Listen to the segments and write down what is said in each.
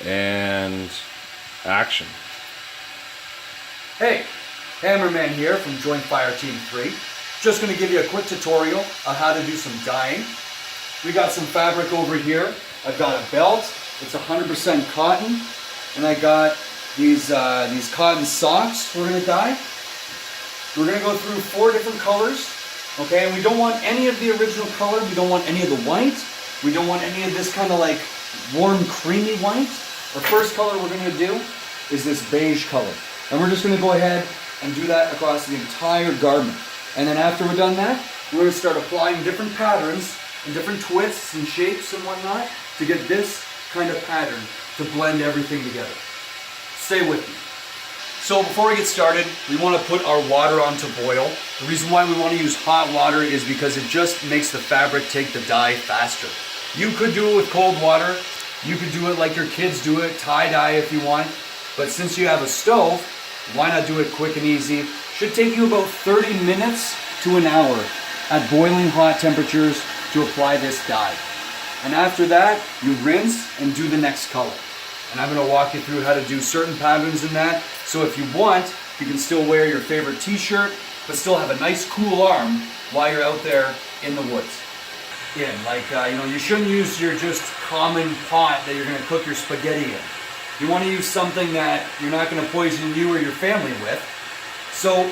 and action. Hey, Hammerman here from Joint Fire Team 3. Just going to give you a quick tutorial on how to do some dyeing. We got some fabric over here. I've got a belt. It's 100% cotton. And I got these cotton socks we're going to dye. We're going to go through 4 different colors. Okay, and we don't want any of the original color. We don't want any of the white. We don't want any of this kind of like warm, creamy white. Our first color we're going to do is this beige color. And we're just going to go ahead and do that across the entire garment. And then after we're done that, we're going to start applying different patterns and different twists and shapes and whatnot to get this kind of pattern to blend everything together. Stay with me. So before we get started, we want to put our water on to boil. The reason why we want to use hot water is because it just makes the fabric take the dye faster. You could do it with cold water. You could do it like your kids do it, tie-dye if you want. But since you have a stove, why not do it quick and easy? Should take you about 30 minutes to an hour at boiling hot temperatures to apply this dye. And after that, you rinse and do the next color. And I'm going to walk you through how to do certain patterns in that. So if you want, you can still wear your favorite t-shirt, but still have a nice cool arm while you're out there in the woods. You shouldn't use your just common pot that you're going to cook your spaghetti in. You want to use something that you're not going to poison you or your family with. So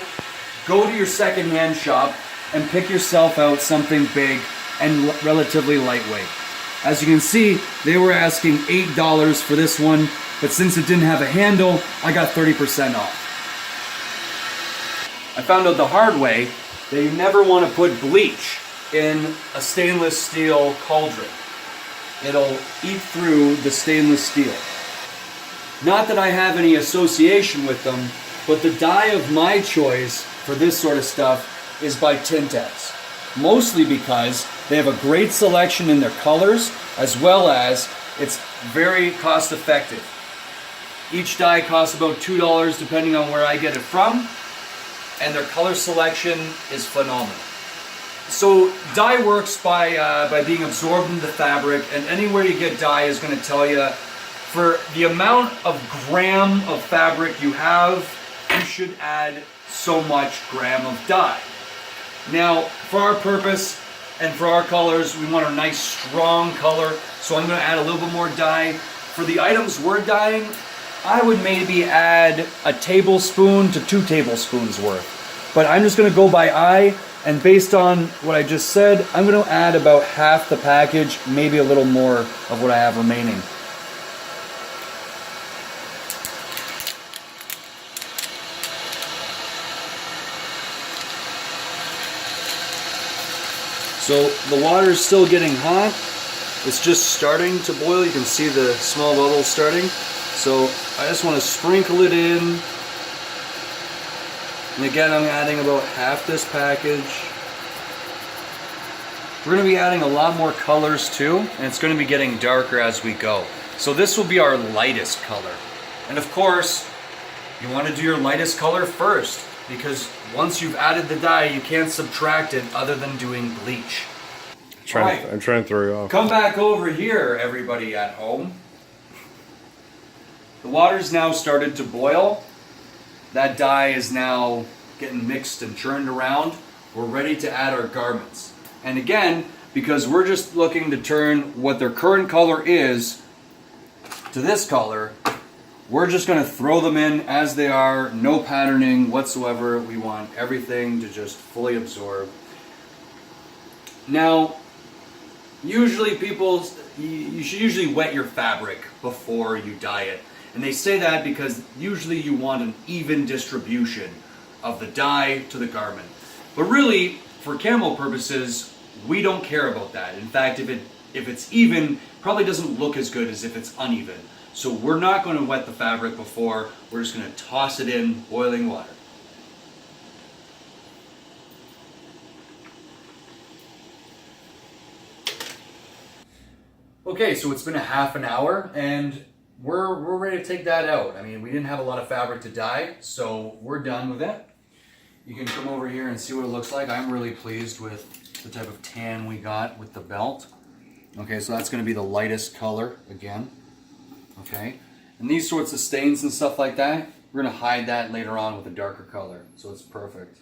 go to your secondhand shop and pick yourself out something big and relatively lightweight. As you can see, they were asking $8 for this one, but since it didn't have a handle, I got 30% off. I found out the hard way that you never want to put bleach in a stainless steel cauldron. It'll eat through the stainless steel. Not that I have any association with them, but the dye of my choice for this sort of stuff is by Tintex. Mostly because they have a great selection in their colors, as well as it's very cost effective. Each dye costs about $2 depending on where I get it from, and their color selection is phenomenal. So dye works by being absorbed into the fabric, and anywhere you get dye is going to tell you for the amount of gram of fabric you have, you should add so much gram of dye. Now, for our purpose and for our colors, we want a nice strong color, so I'm going to add a little bit more dye. For the items we're dyeing, I would maybe add a tablespoon to 2 tablespoons worth. But I'm just going to go by eye, and based on what I just said, I'm going to add about half the package, maybe a little more of what I have remaining. So the water is still getting hot. It's just starting to boil. You can see the small bubbles starting. So I just want to sprinkle it in. And again, I'm adding about half this package. We're going to be adding a lot more colors too, and it's going to be getting darker as we go. So this will be our lightest color. And of course, you want to do your lightest color first, because once you've added the dye, you can't subtract it other than doing bleach. I'm trying to throw you off. Come back over here, everybody at home. The water's now started to boil. That dye is now getting mixed and churned around. We're ready to add our garments. And again, because we're just looking to turn what their current color is to this color, we're just going to throw them in as they are, no patterning whatsoever. We want everything to just fully absorb. Now, usually you should usually wet your fabric before you dye it. And they say that because usually you want an even distribution of the dye to the garment. But really, for camo purposes, we don't care about that. In fact, if it's even, probably doesn't look as good as if it's uneven. So we're not going to wet the fabric before, we're just going to toss it in boiling water. Okay, so it's been a half an hour and we're ready to take that out. I mean, we didn't have a lot of fabric to dye, so we're done with it. You can come over here and see what it looks like. I'm really pleased with the type of tan we got with the belt. Okay, so that's going to be the lightest color again. okay? And these sorts of stains and stuff like that, we're gonna hide that later on with a darker color, so it's perfect.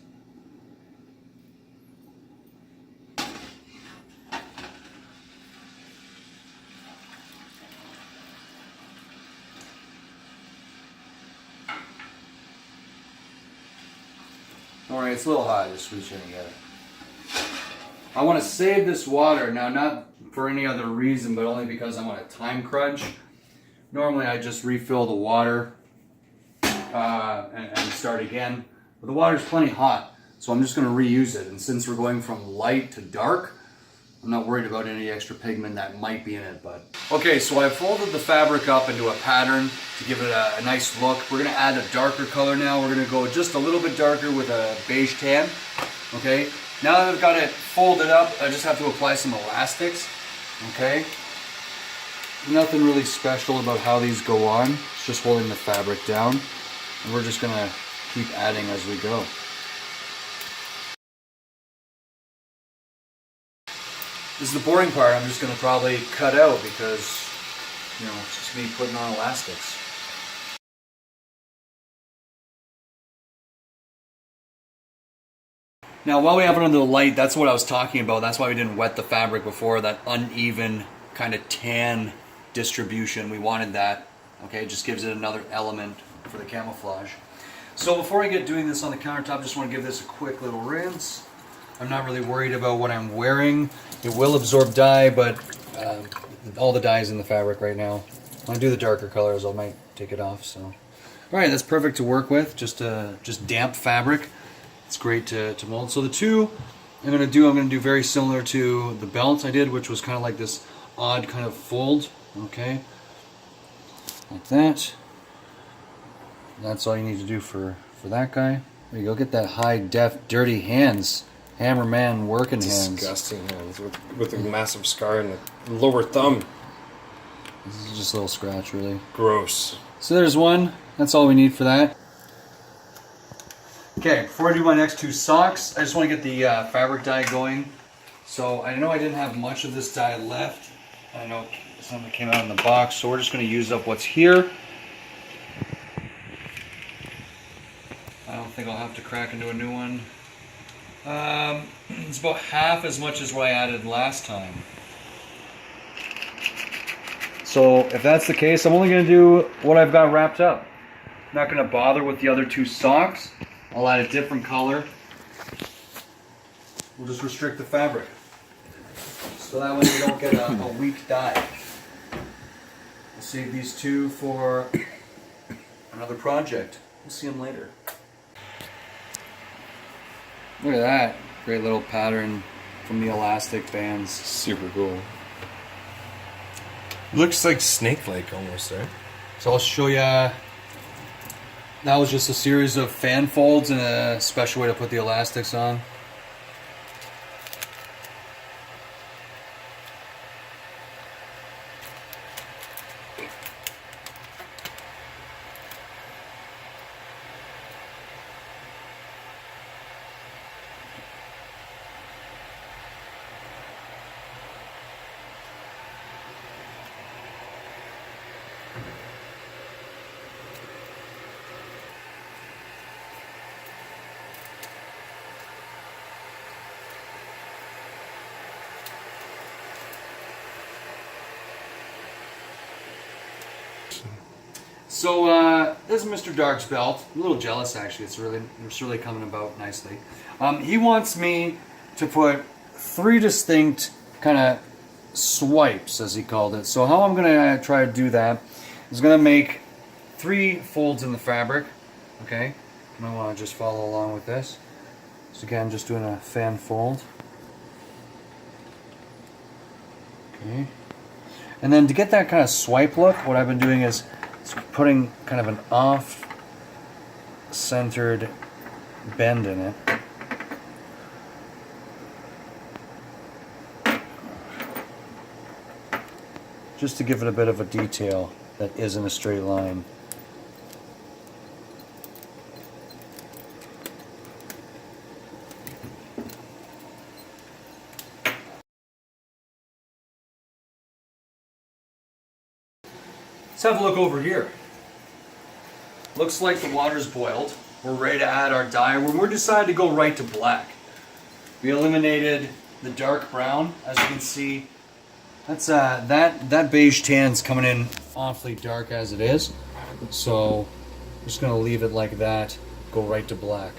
Alright, it's a little hot, just reach in and get it. I want to save this water, now not for any other reason, but only because I'm on a time crunch. Normally I just refill the water and start again, but the water's plenty hot, so I'm just going to reuse it. And since we're going from light to dark, I'm not worried about any extra pigment that might be in it. But okay, so I folded the fabric up into a pattern to give it a nice look. We're going to add a darker color now. We're going to go just a little bit darker with a beige tan. Okay, now that I've got it folded up, I just have to apply some elastics. Okay, nothing really special about how these go on. It's just holding the fabric down, and we're just going to keep adding as we go. This is the boring part. I'm just going to probably cut out because, you know, it's just me putting on elastics. Now, while we have it under the light, that's what I was talking about. That's why we didn't wet the fabric before, that uneven kind of tan distribution. We wanted that. Okay, it just gives it another element for the camouflage. So before I get doing this on the countertop, just want to give this a quick little rinse. I'm not really worried about what I'm wearing. It will absorb dye, but all the dye is in the fabric right now. When I do the darker colors, I might take it off. So, all right, that's perfect to work with. Just damp fabric. It's great to mold. So the two I'm going to do very similar to the belt I did, which was kind of like this odd kind of fold. Okay, like that. That's all you need to do for that guy. There you go. Get that high def, dirty hands. Hammerman working hands. Disgusting hands with a massive scar in the lower thumb. This is just a little scratch, really. Gross. So there's one. That's all we need for that. Okay, before I do my next two socks, I just want to get the fabric dye going. So I know I didn't have much of this dye left. I know some of it came out in the box, so we're just going to use up what's here. I don't think I'll have to crack into a new one. It's about half as much as what I added last time. So if that's the case, I'm only going to do what I've got wrapped up. I'm not going to bother with the other two socks. I'll add a different color. We'll just restrict the fabric. So that way we don't get a weak dye. We'll save these two for another project. We'll see them later. Look at that. Great little pattern from the elastic bands. Super cool. Looks like snake-like almost, right? So I'll show you. That was just a series of fan folds and a special way to put the elastics on. So this is Mr. Dark's belt. I'm a little jealous actually. It's really coming about nicely. He wants me to put 3 distinct kind of swipes, as he called it. So how I'm going to try to do that is going to make 3 folds in the fabric. Okay, and I want to just follow along with this. So again, just doing a fan fold. Okay, and then to get that kind of swipe look, what I've been doing is putting kind of an off-centered bend in it. Just to give it a bit of a detail that isn't a straight line. Let's have a look over here. Looks like the water's boiled. We're ready to add our dye. We're decided to go right to black. We eliminated the dark brown, as you can see. That's that beige tan's coming in awfully dark as it is. So I'm just gonna leave it like that, go right to black.